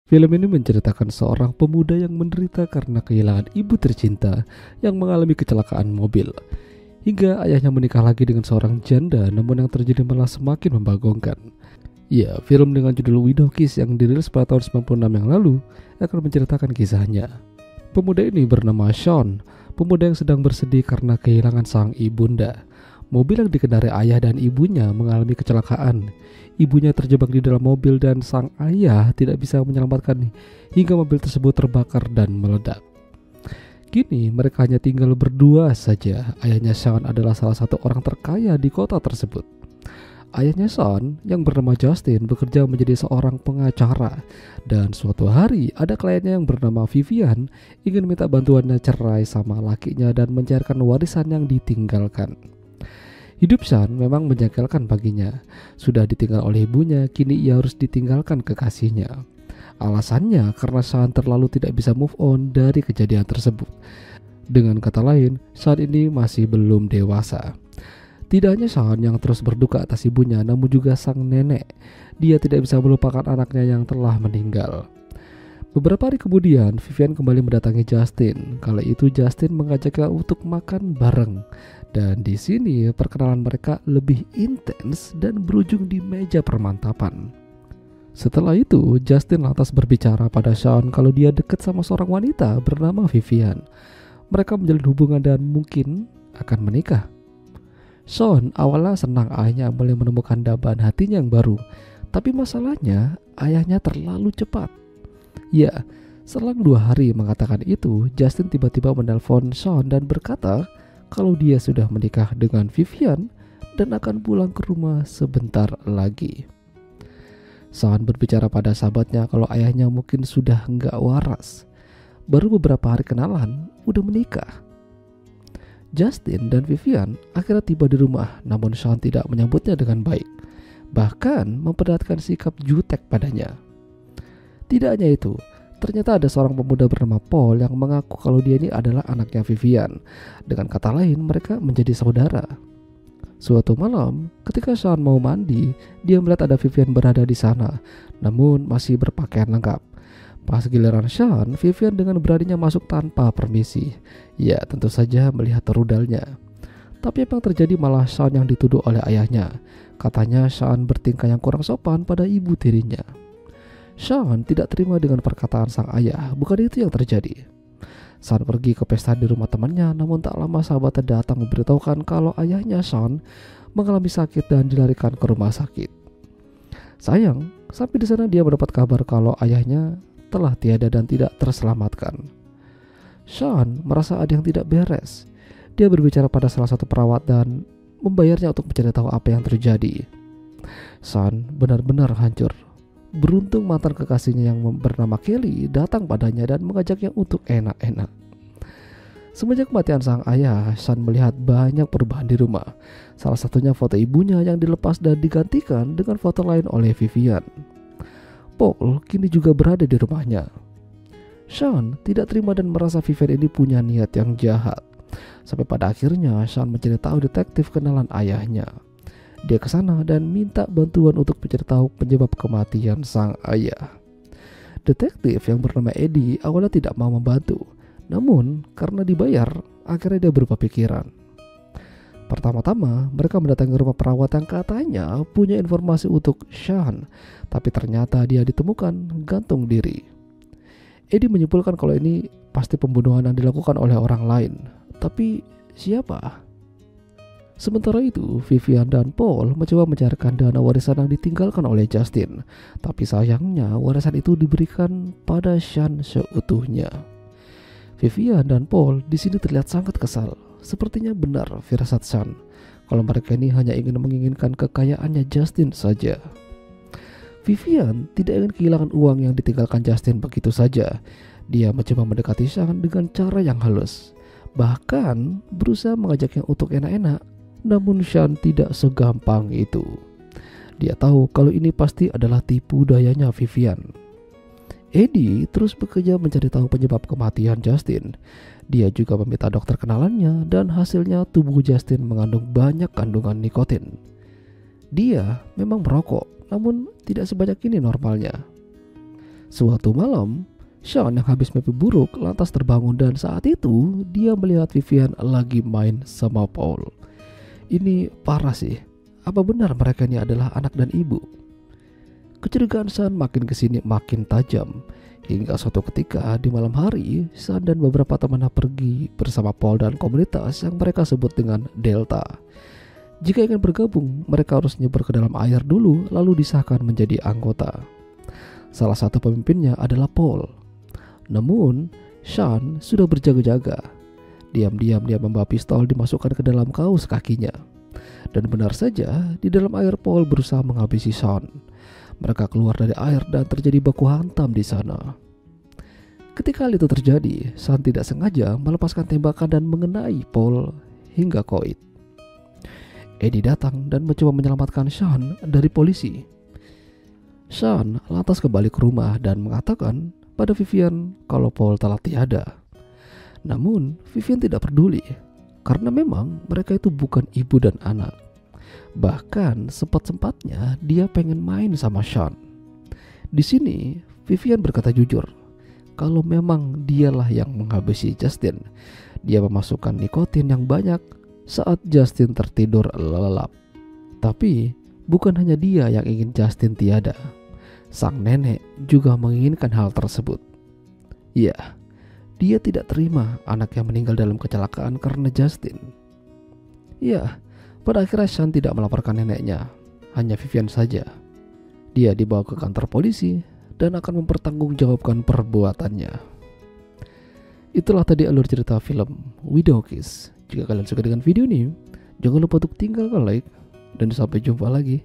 Film ini menceritakan seorang pemuda yang menderita karena kehilangan ibu tercinta yang mengalami kecelakaan mobil. Hingga ayahnya menikah lagi dengan seorang janda, namun yang terjadi malah semakin membagongkan. Ya, film dengan judul Widow Kiss yang dirilis pada tahun 96 yang lalu akan menceritakan kisahnya. Pemuda ini bernama Sean, pemuda yang sedang bersedih karena kehilangan sang ibunda. Mobil yang dikendarai ayah dan ibunya mengalami kecelakaan. Ibunya terjebak di dalam mobil dan sang ayah tidak bisa menyelamatkan hingga mobil tersebut terbakar dan meledak. Kini mereka hanya tinggal berdua saja. Ayahnya Sean adalah salah satu orang terkaya di kota tersebut. Ayahnya Sean yang bernama Justin bekerja menjadi seorang pengacara. Dan suatu hari ada kliennya yang bernama Vivian ingin minta bantuannya cerai sama lakinya dan mencairkan warisan yang ditinggalkan. Hidup Sean memang menjengkelkan baginya. Sudah ditinggal oleh ibunya, kini ia harus ditinggalkan kekasihnya. Alasannya karena Sean terlalu tidak bisa move on dari kejadian tersebut. Dengan kata lain, Sean ini masih belum dewasa. Tidak hanya Sean yang terus berduka atas ibunya, namun juga sang nenek. Dia tidak bisa melupakan anaknya yang telah meninggal. Beberapa hari kemudian, Vivian kembali mendatangi Justin. Kala itu Justin mengajaknya untuk makan bareng. Dan di sini perkenalan mereka lebih intens dan berujung di meja permantapan. Setelah itu, Justin lantas berbicara pada Sean kalau dia dekat sama seorang wanita bernama Vivian. Mereka menjalin hubungan dan mungkin akan menikah. Sean awalnya senang ayahnya mulai menemukan dambaan hatinya yang baru. Tapi masalahnya, ayahnya terlalu cepat. Ya, selang 2 hari mengatakan itu, Justin tiba-tiba menelpon Sean dan berkata kalau dia sudah menikah dengan Vivian dan akan pulang ke rumah sebentar lagi. Sean berbicara pada sahabatnya kalau ayahnya mungkin sudah nggak waras. Baru beberapa hari kenalan, udah menikah. Justin dan Vivian akhirnya tiba di rumah, namun Sean tidak menyambutnya dengan baik. Bahkan memperlihatkan sikap jutek padanya. Tidak hanya itu, ternyata ada seorang pemuda bernama Paul yang mengaku kalau dia ini adalah anaknya Vivian. Dengan kata lain, mereka menjadi saudara. Suatu malam, ketika Sean mau mandi, dia melihat ada Vivian berada di sana, namun masih berpakaian lengkap. Pas giliran Sean, Vivian dengan beraninya masuk tanpa permisi. Ya, tentu saja melihat rudalnya. Tapi apa yang terjadi malah Sean yang dituduh oleh ayahnya. Katanya Sean bertingkah yang kurang sopan pada ibu tirinya. Sean tidak terima dengan perkataan sang ayah, bukan itu yang terjadi. Sean pergi ke pesta di rumah temannya, namun tak lama sahabatnya datang memberitahukan kalau ayahnya Sean mengalami sakit dan dilarikan ke rumah sakit. Sayang, sampai di sana dia mendapat kabar kalau ayahnya telah tiada dan tidak terselamatkan. Sean merasa ada yang tidak beres. Dia berbicara pada salah satu perawat dan membayarnya untuk mencari tahu apa yang terjadi. Sean benar-benar hancur. Beruntung mantan kekasihnya yang bernama Kelly datang padanya dan mengajaknya untuk enak-enak. Semenjak kematian sang ayah, Sean melihat banyak perubahan di rumah. Salah satunya foto ibunya yang dilepas dan digantikan dengan foto lain oleh Vivian. Paul kini juga berada di rumahnya. Sean tidak terima dan merasa Vivian ini punya niat yang jahat. Sampai pada akhirnya Sean mencari tahu detektif kenalan ayahnya. Dia ke sana dan minta bantuan untuk mencari tahu penyebab kematian sang ayah. Detektif yang bernama Eddie awalnya tidak mau membantu, namun karena dibayar, akhirnya dia berubah pikiran. Pertama-tama, mereka mendatangi rumah perawat yang katanya punya informasi untuk Sean, tapi ternyata dia ditemukan gantung diri. Eddie menyimpulkan kalau ini pasti pembunuhan yang dilakukan oleh orang lain, tapi siapa? Sementara itu, Vivian dan Paul mencoba mencarikan dana warisan yang ditinggalkan oleh Justin. Tapi sayangnya warisan itu diberikan pada Sean seutuhnya. Vivian dan Paul di sini terlihat sangat kesal. Sepertinya benar firasat Sean kalau mereka ini hanya menginginkan kekayaannya Justin saja. Vivian tidak ingin kehilangan uang yang ditinggalkan Justin begitu saja. Dia mencoba mendekati Sean dengan cara yang halus. Bahkan berusaha mengajaknya untuk enak-enak. Namun Sean tidak segampang itu. Dia tahu kalau ini pasti adalah tipu dayanya Vivian. Eddie terus bekerja mencari tahu penyebab kematian Justin. Dia juga meminta dokter kenalannya dan hasilnya tubuh Justin mengandung banyak kandungan nikotin. Dia memang merokok, namun tidak sebanyak ini normalnya. Suatu malam, Sean yang habis mimpi buruk lantas terbangun dan saat itu dia melihat Vivian lagi main sama Paul. Ini parah sih. Apa benar mereka ini adalah anak dan ibu? Kecurigaan Sean makin kesini makin tajam. Hingga suatu ketika di malam hari, Sean dan beberapa temannya pergi bersama Paul dan komunitas yang mereka sebut dengan Delta. Jika ingin bergabung, mereka harus nyebar ke dalam air dulu lalu disahkan menjadi anggota. Salah satu pemimpinnya adalah Paul. Namun, Sean sudah berjaga-jaga. Diam-diam dia membawa pistol dimasukkan ke dalam kaos kakinya. Dan benar saja, di dalam air Paul berusaha menghabisi Sean. Mereka keluar dari air dan terjadi baku hantam di sana. Ketika hal itu terjadi, Sean tidak sengaja melepaskan tembakan dan mengenai Paul hingga koit. Eddie datang dan mencoba menyelamatkan Sean dari polisi. Sean lantas kembali ke rumah dan mengatakan pada Vivian kalau Paul telah tiada. Namun Vivian tidak peduli karena memang mereka itu bukan ibu dan anak. Bahkan sempat-sempatnya dia pengen main sama Sean. Di sini Vivian berkata jujur kalau memang dialah yang menghabisi Justin. Dia memasukkan nikotin yang banyak saat Justin tertidur lelap. Tapi bukan hanya dia yang ingin Justin tiada. Sang nenek juga menginginkan hal tersebut. Ya, dia tidak terima anaknya meninggal dalam kecelakaan karena Justin. Ya, pada akhirnya Sean tidak melaporkan neneknya, hanya Vivian saja. Dia dibawa ke kantor polisi dan akan mempertanggungjawabkan perbuatannya. Itulah tadi alur cerita film Widow Kiss. Jika kalian suka dengan video ini, jangan lupa untuk tinggalkan like dan sampai jumpa lagi.